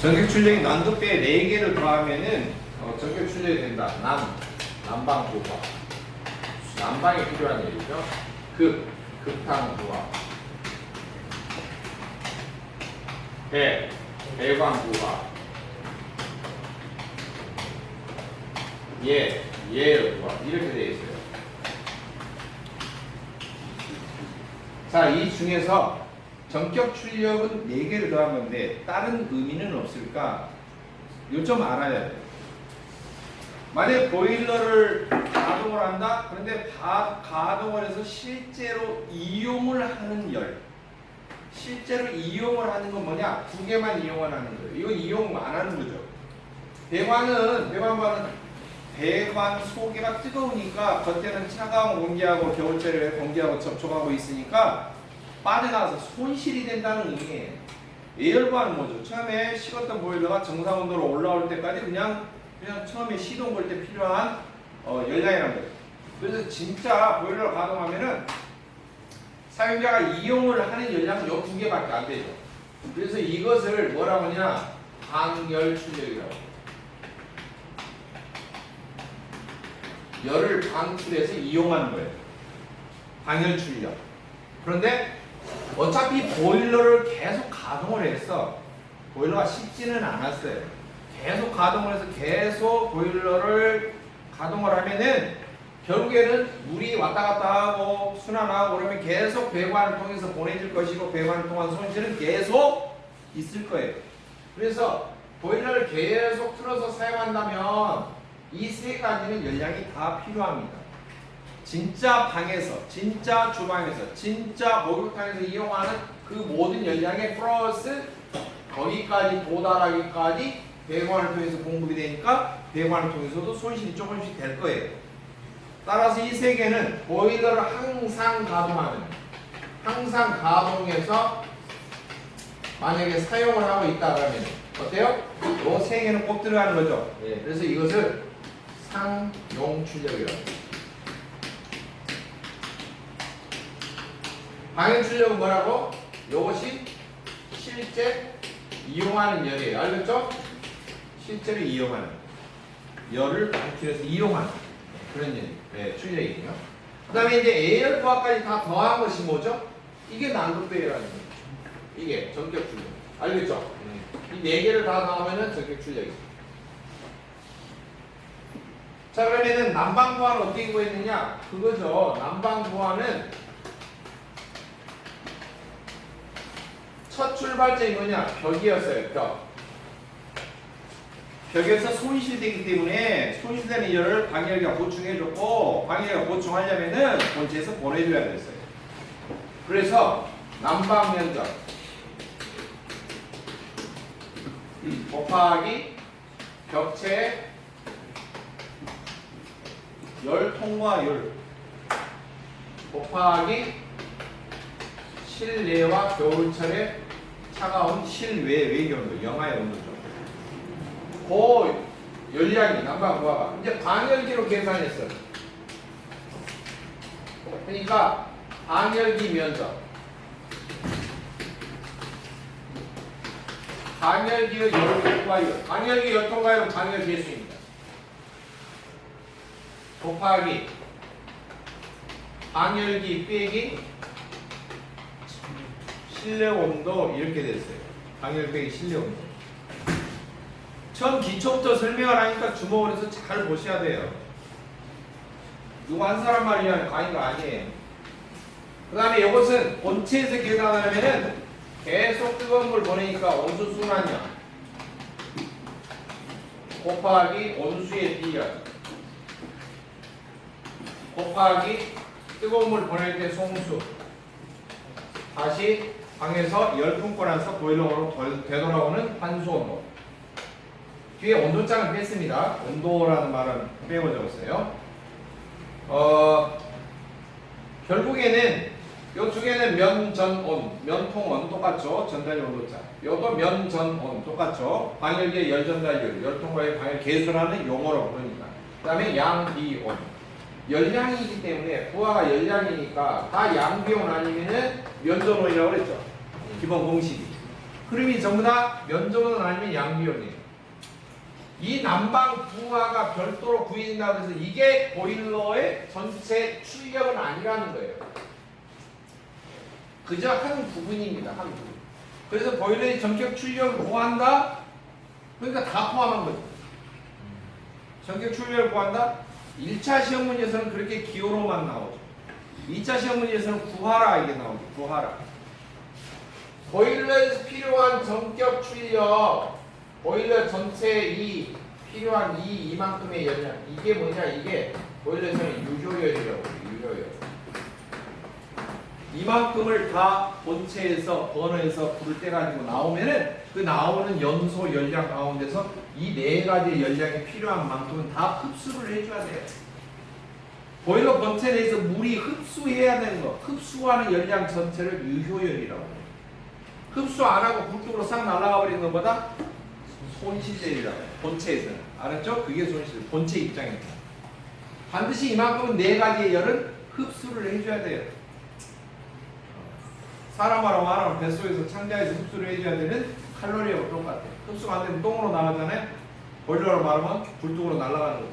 전격 출력이 난도뼈에 4개를 더하면은 전격 출력이 된다. 난방 부하. 난방이 필요한 얘기죠. 급탕 부하. 배관 부하. 예열 부하. 이렇게 되어 있어요. 자, 이 중에서 전격 출력은 4개를 더한 건데 다른 의미는 없을까? 이거 좀 알아야 돼요. 만약에 보일러를 가동을 한다? 그런데 가동을 해서 실제로 이용을 하는 열. 실제로 이용을 하는 건 뭐냐? 2개만 이용을 하는 거예요. 이건 이용 안 하는 거죠. 배관 소개가 뜨거우니까 겉에는 차가운 공기하고 겨울철에 공기하고 접촉하고 있으니까 빠져나와서 손실이 된다는 의미예요. 예열부하는 뭐죠? 처음에 식었던 보일러가 정상 온도로 올라올 때까지 그냥 처음에 시동 걸 때 필요한 열량이라는 거예요. 그래서 진짜 보일러를 가동하면은 사용자가 이용을 하는 열량은 요 2개밖에 안 되죠. 그래서 이것을 뭐라고 하냐? 방열 출력이라고. 열을 방출해서 이용하는 거예요. 방열 출력. 그런데 어차피 보일러를 계속 가동을 했어. 보일러가 식지는 않았어요. 계속 가동을 해서 계속 보일러를 가동을 하면은 결국에는 물이 왔다 갔다 하고 순환하고 그러면 계속 배관을 통해서 보내질 것이고 배관을 통한 손실은 계속 있을 거예요. 그래서 보일러를 계속 틀어서 사용한다면 이 3가지는 열량이 다 필요합니다. 진짜 방에서, 진짜 주방에서, 진짜 목욕탕에서 이용하는 그 모든 열량의 플러스 거기까지 도달하기까지 배관을 통해서 공급이 되니까 배관을 통해서도 손실이 조금씩 될 거예요. 따라서 이 3개는 보일러를 항상 가동해서 만약에 사용을 하고 있다 그러면 어때요? 이 3개는 꼭 들어가는 거죠. 그래서 이것을 상용 출력이라고 해요. 방열 출력은 뭐라고? 이것이 실제 이용하는 열이에요. 알겠죠? 실제로 이용하는 열을 방출해서 이용하는 그런 출력이에요. 그 다음에 이제 A열 부하까지 다 더한 것이 뭐죠? 이게 난도배열이라는 거죠. 이게 전격 출력. 알겠죠? 이 4개를 다 더하면은 전격 출력이에요. 자, 그러면은 난방 부하는 어떻게 구했느냐? 그거죠. 난방 부하는 첫 출발점이 뭐냐? 벽이었어요. 벽에서 손실되기 때문에 손실되는 열을 방열기가 보충해줬고 방열기가 보충하려면은 본체에서 보내줘야 됐어요. 그래서 난방 면적 곱하기 벽체 열 통과율 곱하기 실내와 겨울철에 차가운 실외 외경도 영하의 온도죠. 그 열량이 난방 부하가 이제 방열기로 계산했어요. 그러니까 방열기 면적 방열기의 열 통과율 방열기 열 통과율은 방열 개수입니다. 곱하기 방열기 빼기 실내 온도 이렇게 됐어요. 방열 빼기 실내 온도. 처음 기초부터 설명을 하니까 주목을 해서 잘 보셔야 돼요. 누구 한 사람 말이야 강의가 아니에요. 그 다음에 이것은 본체에서 계산하면은 계속 뜨거운 물 보내니까 온수 순환이야. 곱하기 온수의 비열 곱하기 뜨거운 물 보낼 때 송수 다시 방에서 열 품고 나서 보일러로 되돌아오는 환수 온도. 뒤에 온도장을 뺐습니다. 온도라는 말은 빼고 적었어요. 결국에는 이 두 개는 면전온, 면통온 똑같죠. 전달의 온도차. 이것도 면전온 똑같죠. 방열기의 열전달률, 열통과의 방열 계수라는 용어로 부르니까. 그 다음에 양비온. 열량이기 때문에 부하가 열량이니까 다 양비온 아니면은 면전온이라고 그랬죠. 기본 공식이. 흐름이 전부 다 면적은 아니면 양비용이에요. 이 난방 부하가 별도로 구해진다고 해서 이게 보일러의 전체 출력은 아니라는 거예요. 그저 한 부분입니다. 한 부분. 그래서 보일러의 전격 출력을 구한다? 그러니까 다 포함한 거죠. 전격 출력을 구한다? 1차 시험 문제에서는 그렇게 기호로만 나오죠. 2차 시험 문제에서는 구하라 이게 나오죠. 구하라. 보일러에서 필요한 전격 출력, 보일러 전체에 필요한 이만큼의 열량, 이게 뭐냐? 이게 보일러에서는 유효열이라고 해요. 유효열. 이만큼을 다 본체에서 버너에서 불을 떼가지고 나오면은 그 나오는 연소 열량 가운데서 이 네 가지 열량이 필요한 만큼은 다 흡수를 해줘야 돼요. 보일러 본체 내에서 물이 흡수해야 되는 거, 흡수하는 열량 전체를 유효열이라고 해요. 흡수 안 하고 불 쪽으로 싹 날아가 버리는 것보다 손실열이라고 해요. 본체에서는. 알았죠? 그게 손실. 본체 입장입니다. 반드시 이만큼은 네 가지의 열은 흡수를 해줘야 돼요. 사람하고 말하면 뱃속에서 창자에서 흡수를 해줘야 되는 칼로리하고 똑같아요. 흡수가 안 되면 똥으로 나가잖아요. 보일러로 말하면 불 쪽으로 날아가는 거죠.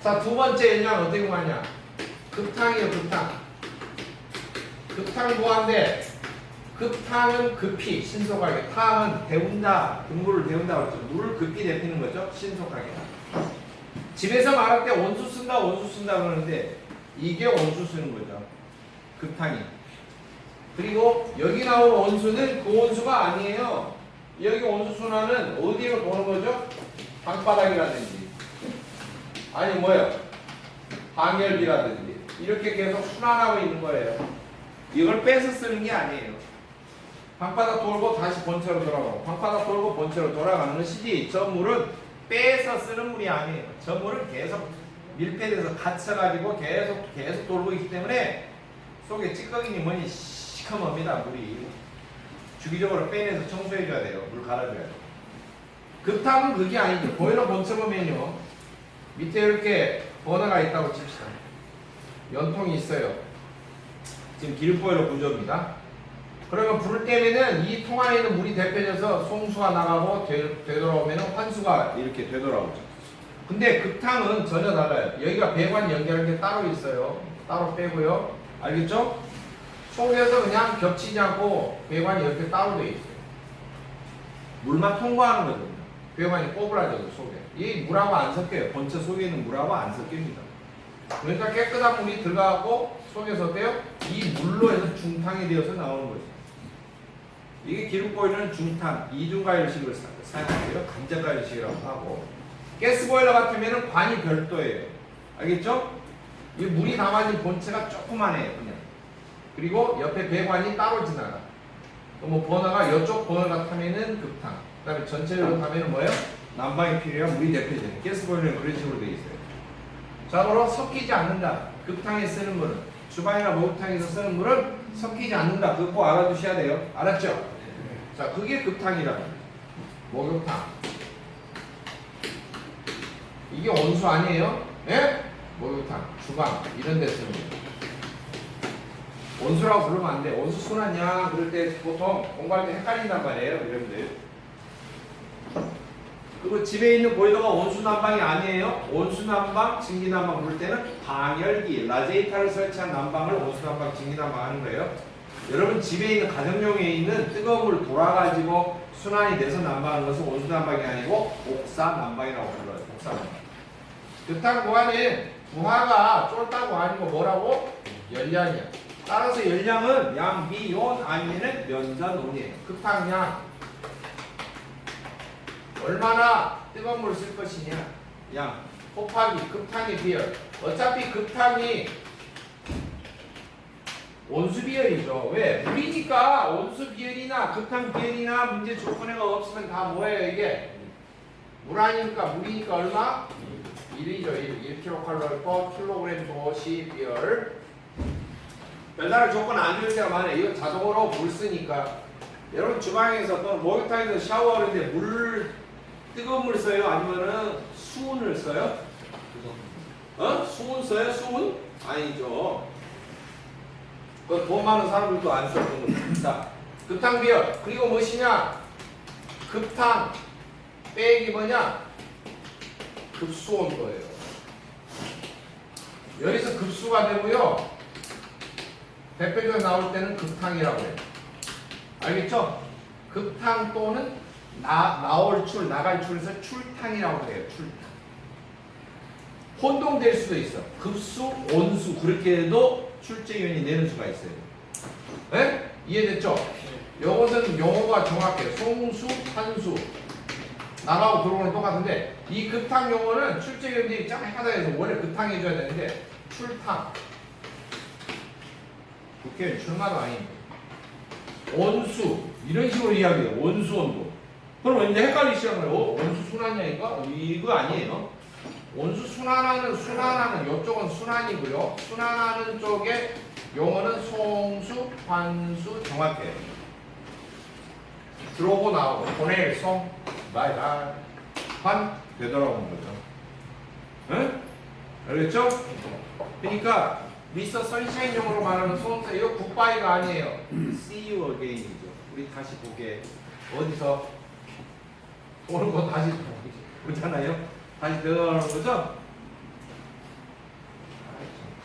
자, 두 번째 열량 어떻게 구하냐? 급탕이에요, 급탕. 급탕 구한데 급탕은 급히 신속하게, 탕은 데운다, 국물을 데운다 그랬죠. 물을 급히 데피는 거죠. 신속하게. 집에서 말할 때 온수 쓴다 그러는데 이게 온수 쓰는 거죠. 급탕이. 그리고 여기 나오는 온수는 그 온수가 아니에요. 여기 온수 순환은 어디로 도는 거죠? 방바닥이라든지 아니 뭐예요? 방열비라든지 이렇게 계속 순환하고 있는 거예요. 이걸 빼서 쓰는 게 아니에요. 방바닥 돌고 다시 본체로 돌아가고 방바닥 돌고 본체로 돌아가는 것이지 저 물은 빼서 쓰는 물이 아니에요. 저 물은 계속 밀폐돼서 갇혀가지고 계속 돌고 있기 때문에 속에 찌꺼기니 뭐니 시커멉니다. 물이 주기적으로 빼내서 청소해줘야 돼요. 물 갈아줘야 돼요. 급탕은 그게 아니죠. 보일러 본체 보면요 밑에 이렇게 버너가 있다고 칩시다. 연통이 있어요. 지금 기름보일러 구조입니다. 그러면 불을 떼면은 이 통 안에 있는 물이 데펴져서 송수가 나가고 되돌아오면 환수가 이렇게 되돌아오죠. 근데 급탕은 전혀 달라요. 여기가 배관 연결할 게 따로 있어요. 따로 빼고요. 알겠죠? 속에서 그냥 겹치지 않고 배관이 이렇게 따로 되어 있어요. 물만 통과하는 거거든요. 배관이 꼬부라져서 속에. 이 물하고 안 섞여요. 본체 속에 있는 물하고 안 섞입니다. 그러니까 깨끗한 물이 들어가고 속에서 어때요? 이 물로 해서 중탕이 되어서 나오는 거죠. 이게 기름보일러는 중탕, 이중가열식을 사용해요. 간접가열식이라고 하고 가스보일러 같으면 관이 별도예요. 알겠죠? 이 물이 담아진 본체가 조그만해요. 그냥. 그리고 옆에 배관이 따로 지나가. 뭐 버너가 이쪽 버너 같으면은 급탕. 그 다음에 전체적으로 타면은 뭐예요? 난방이 필요한 물이 대표되는 가스보일러는 그런 식으로 되어 있어요. 자고로 섞이지 않는다. 급탕에 쓰는 물은 주방이나 목욕탕에서 쓰는 물은 섞이지 않는다. 그거 꼭 알아두셔야 돼요. 알았죠? 자, 그게 급탕이라고. 목욕탕. 이게 온수 아니에요? 예? 목욕탕, 주방 이런 데 쓰는 거예요. 온수라고 부르면 안 돼. 온수 순환이야. 그럴 때 보통 공부할 때 헷갈린단 말이에요. 여러분들. 그리고 집에 있는 보일러가 온수 난방이 아니에요. 온수 난방, 증기 난방 부를 때는 방열기, 라제이타를 설치한 난방을 온수 난방, 증기 난방 하는 거예요. 여러분 집에 있는 가정용에 있는 뜨거운 물 돌아가지고 순환이 돼서 난방하는 것은 온수 난방이 아니고 옥상 난방이라고 불러요. 옥상 난방. 급탕 구간에 부하가 쫄다고 아니고 뭐라고? 열량이야. 따라서 열량은 양비온 아니면 면전온이에요. 급탕량 얼마나 뜨거운 물을 쓸 것이냐 양 곱하기 급탕의 비열. 어차피 급탕이 온수 비열이죠. 왜? 물이니까 온수 비열이나 급탕 비열이나 문제 조건에가 없으면 다 뭐예요 이게? 물 아니니까 물이니까 얼마? 1이죠. 1kcal per 킬로그램 도시 비열. 별다른 조건 안 줄 때가 많아요. 이거 자동으로 물 쓰니까. 여러분 주방에서 또는 목욕탕에서 샤워하는데 물 뜨거운 물 써요? 아니면은 수온을 써요? 수온 써요? 수온? 아니죠. 그 돈 많은 사람들도 안 쓰는 겁니다. 급탕 비열. 그리고 무엇이냐? 급탕 빼기 뭐냐? 급수 온도예요. 여기서 급수가 되고요. 대표적으로 나올 때는 급탕이라고 해요. 알겠죠? 급탕 또는 나올 출, 나갈 출에서 출탕이라고 해요. 출탕. 혼동될 수도 있어. 급수, 온수 그렇게 해도 출제위원이 내는 수가 있어요. 네? 이해됐죠? 요것은 용어가 정확해요. 송수, 탄수 나라고 들어오는 건 똑같은데 이 급탕 용어는 출제위원들이 참 헷갈려서 원래 급탕 해줘야 되는데 출탕 국회의원 출마도 아닙니다. 온수 이런 식으로 이야기해요. 온수 온도. 그럼 이제 헷갈리기 시작한 거예요. 온수 순환량인가? 이거 아니에요. 온수 순환하는 이쪽은 순환이고요. 순환하는 쪽에 용어는 송수, 환수 정확해요. 들어오고 나오고 보낼 송, 바이바이 환 되돌아오는 거죠. 응? 알겠죠? 그러니까 미스터 선샤인 용어로 말하는 소음사 이거 굿바이가 아니에요. See you again이죠. 우리 다시 보게. 어디서 오는 거 다시 보잖아요. 다시 들어가는 거죠?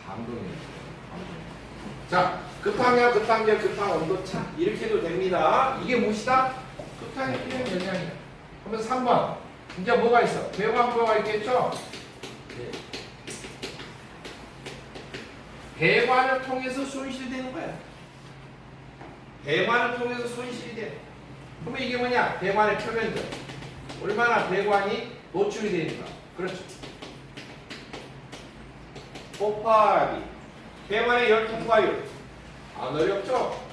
감동이에요. 자, 급탕량, 급탕열, 급탕 온도차 이렇게 해도 됩니다. 이게 무엇이다? 급탕의 필요한 영향이다. 그러면 3번 이제 뭐가 있어? 배관부가 있겠죠? 네. 배관을 통해서 손실되는 거야. 배관을 통해서 손실이 돼. 그러면 이게 뭐냐? 배관의 표면적. 얼마나 배관이 노출이 되니까. 그렇죠. 곱하기 배관의 열 통과율. 안 어렵죠?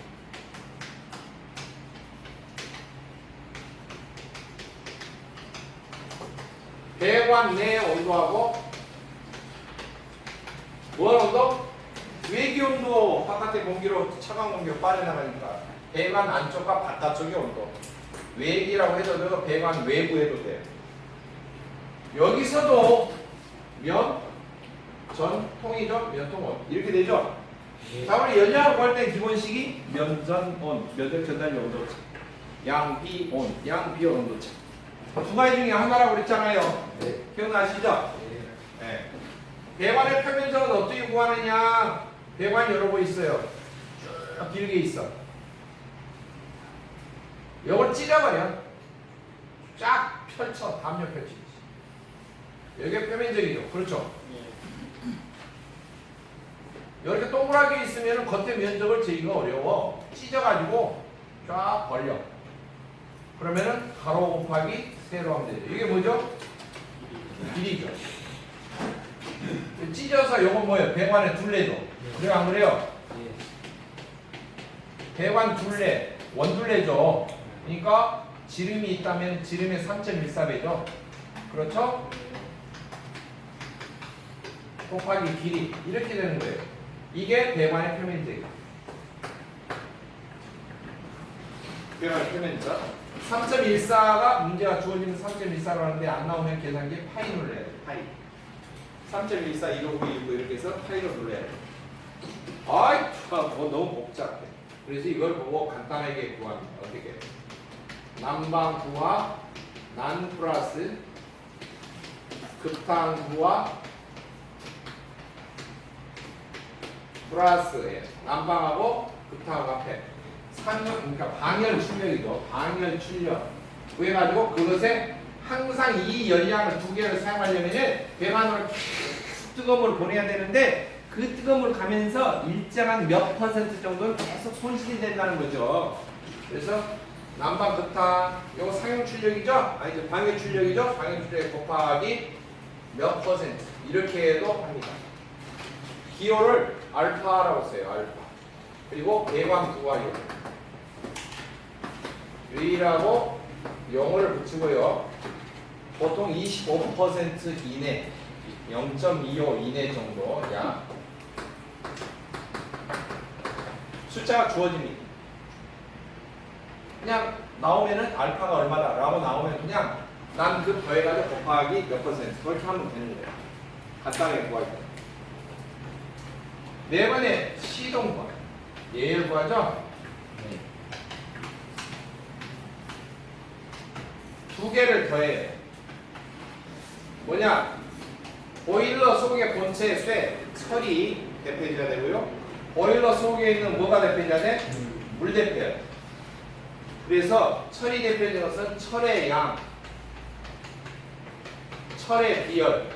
배관 내 온도하고 뭘 온도? 외기 온도. 바깥의 공기로 차가운 공기로 빠져나가니까 배관 안쪽과 바깥쪽의 온도. 외기라고 해도 배관 외부 해도 돼요. 여기서도 면, 전, 통이죠? 면, 통, 온. 이렇게 되죠? 자, 우리 연량을 구할 때 기본식이 면, 전, 온. 면적 전달력 온도차. 양, 비, 온. 양, 비, 온도차. 두 가지 중에 하나라고 그랬잖아요. 네. 기억나시죠? 네. 배관의 표면적은 어떻게 구하느냐? 배관이 여러 번 있어요. 쭉 길게 있어. 이걸 찢어버려. 쫙 펼쳐. 담요 펼치듯이. 여기가 표면적이죠. 그렇죠? 이렇게 동그랗게 있으면 겉에 면적을 재기가 어려워. 찢어가지고 쫙 벌려. 그러면은 가로 곱하기 세로 하면 되죠. 이게 뭐죠? 길이죠. 찢어서 요건 뭐예요? 배관의 둘레죠. 그래요, 안 그래요? 배관 둘레, 원둘레죠. 그러니까 지름이 있다면 지름의 3.14배죠. 그렇죠? 곱하기 길이 이렇게 되는 거예요. 이게 배관의 표면적이에요. 배관의 표면적. 3.14가 문제가 주어지는 3.14로 하는데 안 나오면 계산기에 파이 눌러야 돼. 파이. 3.14, 159, 259 이렇게 해서 파이로 눌러야 돼. 아이, 너무 복잡해. 그래서 이걸 보고 간단하게 구합니다. 어떻게? 난방 부하, 난 플러스 급탕 부하 플러스 난방하고 급탕하고 앞에 상열, 그러니까 방열 출력이죠. 방열 출력 구해가지고 그것에 항상 이 열량을 두 개를 사용하려면 배관으로 뜨거운 물을 보내야 되는데 그 뜨거운 물 가면서 일정한 몇 퍼센트 정도는 계속 손실이 된다는 거죠. 그래서 난방 급탕 이거 상용 출력이죠? 아니죠. 방열 출력이죠? 방열 출력 곱하기 몇 퍼센트 이렇게 해도 합니다. 기호를 알파라고 써요. 알파. 그리고 배관 부하율 유일하고 영어를 붙이고요. 보통 25% 이내 0.25 이내 정도 약 숫자가 주어집니다. 그냥 나오면은 알파가 얼마다 라고 나오면 그냥 난 그 더해가지고 곱하기 몇 퍼센트 그렇게 하면 되는 거예요. 간단하게 구할 때. 네 번에 시동 구하. 예열 구하죠? 네. 두 개를 더해요. 뭐냐? 보일러 속의 본체 쇠, 철이 대표해줘야 되고요. 보일러 속에 있는 뭐가 대표해줘야 돼? 물 대표해요. 그래서 철이 대표해주는 것은 철의 양, 철의 비열,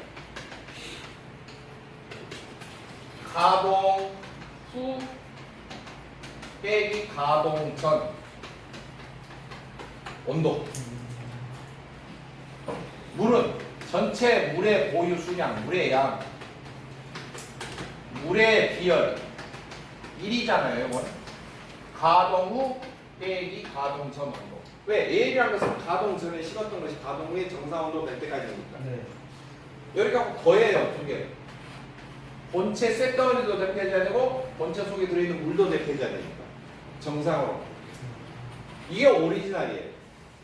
가동 후 빼기 가동 전 온도. 물은 전체 물의 보유 수량, 물의 양, 물의 비열 1이잖아요. 이건 가동 후 빼기 가동 전 온도. 왜? A라는 것은 가동 전에 식었던 것이 가동 후에 정상 온도 될 때까지니까. 네. 여기 갖고 더해요. 두 개. 본체 쇳덩어리도 대표해줘야 되고 본체 속에 들어있는 물도 대표해줘야 되니까. 정상으로. 이게 오리지널이에요.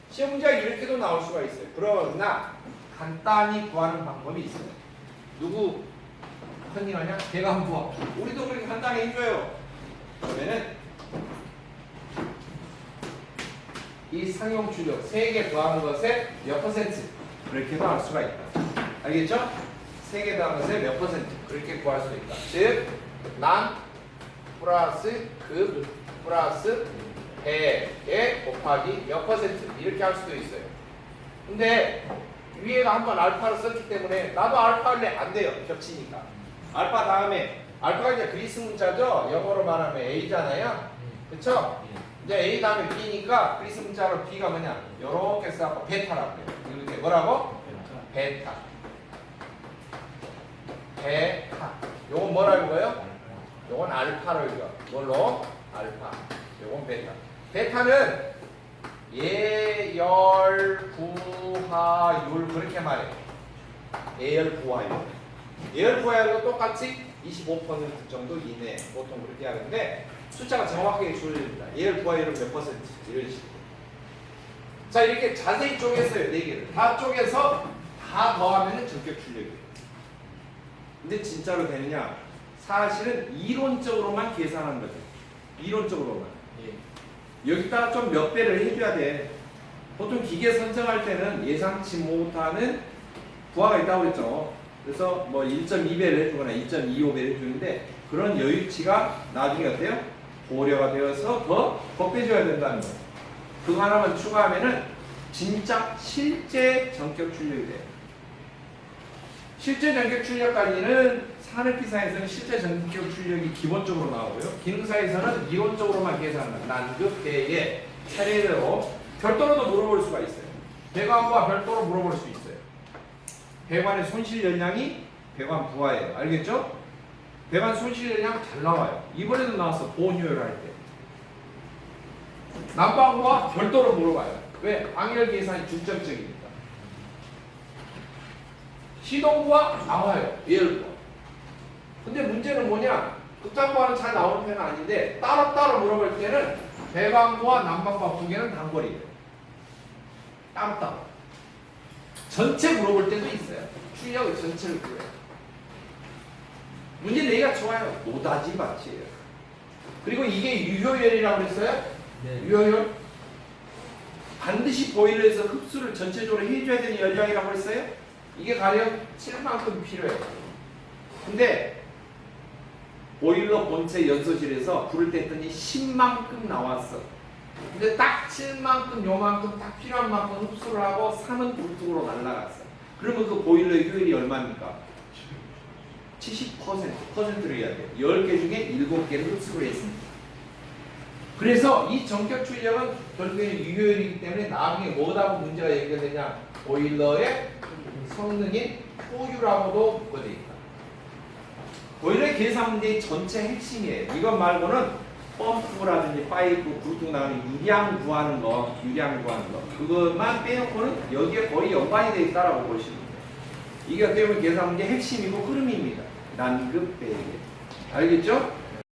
시험 문제가 이렇게도 나올 수가 있어요. 그러나 간단히 구하는 방법이 있어요. 누구 컨닝하냐? 걔가 한번 구하. 우리도 그렇게 간단히 해줘요. 그러면은 이 상용 출력 3개 더하는 것에 몇 퍼센트? 그렇게도 알 수가 있다. 알겠죠? 3개 더하는 것에 몇 퍼센트? 그렇게 구할 수 있다. 즉, 난 플러스 급 플러스 배에 곱하기 몇 퍼센트 이렇게 할 수도 있어요. 근데 위에가 한번 알파를 썼기 때문에 나도 알파 할래 안 돼요. 겹치니까. 알파 다음에 알파가 이제 그리스 문자죠. 영어로 말하면 A잖아요. 그쵸? 이제 A 다음에 B니까 그리스 문자로 B가 뭐냐? 요렇게 써갖고 베타라고 해요. 이렇게 뭐라고? 베타. 베타. 요건 뭐라고 해요? 요건 알파로 읽어. 뭘로? 알파. 요건 베타. 베타는 예열 부하율 그렇게 말해요. 예열 부하율. 예열 부하율도 똑같이 25% 정도 이내 보통 그렇게 하는데 숫자가 정확하게 줄입니다. 예열 부하율은 몇 퍼센트 이런 식으로. 자 이렇게 자세히 쪼갰어요. 4개를. 다 쪼개서 다 더하면 전격 출력이에요. 근데 진짜로 되느냐? 사실은 이론적으로만 계산한 거죠. 이론적으로만. 여기다가 좀 몇 배를 해줘야 돼. 보통 기계 선정할 때는 예상치 못하는 부하가 있다고 했죠. 그래서 뭐 1.2배를 해주거나 2.25배를 해주는데 그런 여유치가 나중에 어때요? 고려가 되어서 더 빼줘야 된다는 거예요. 그거 하나만 추가하면은 진짜 실제 전격 출력이 돼요. 실제 전격 출력까지는 산업기사에서는 실제 전격 출력이 기본적으로 나오고요. 기능사에서는 이론적으로만 계산하는 난급 배의 차례대로 별도로도 물어볼 수가 있어요. 배관과 별도로 물어볼 수 있어요. 배관의 손실 연량이 배관 부하예요. 알겠죠? 배관 손실 연량 잘 나와요. 이번에도 나왔어. 보온효율 할 때. 난방부하 별도로 물어봐요. 왜? 방열 계산이 중점적이니까. 시동부하 나와요. 예열부하. 근데 문제는 뭐냐? 극단부하는 잘 나오는 편은 아닌데 따로따로 물어볼 때는 배관부와 난방부하 두 개는 단거리예요. 따로따로. 전체 물어볼 때도 있어요. 출력의 전체를 물어요. 문제 내기가 좋아요. 노다지 밭이에요. 그리고 이게 유효열이라고 그랬어요? 네. 유효열? 반드시 보일러에서 흡수를 전체적으로 해줘야 되는 열량이라고 했어요? 이게 가령 7만큼 필요해요. 근데 보일러 본체 연소실에서 불을 뗐더니 10만큼 나왔어. 근데 딱 7만큼 요만큼 딱 필요한 만큼 흡수를 하고 3은 불뚝으로 날아갔어. 그러면 그 보일러의 효율이 얼마입니까? 70%를 해야 돼요. 10개 중에 7개를 흡수를 했습니다. 그래서 이 전격 출력은 결국에는 유효율이기 때문에 나중에 뭐라고 문제가 연결되냐? 보일러의 성능인 효율하고도 묶어져 있다. 보일러의 계산 문제의 전체 핵심이에요. 이것 말고는 펌프라든지 파이프, 굴뚝 나가는 유량 구하는 거, 그것만 빼놓고는 여기에 거의 연관이 되어 있다라고 보시면 돼요. 이게 어떻게 보면 계산 문제의 핵심이고 흐름입니다. 난급 배기. 알겠죠?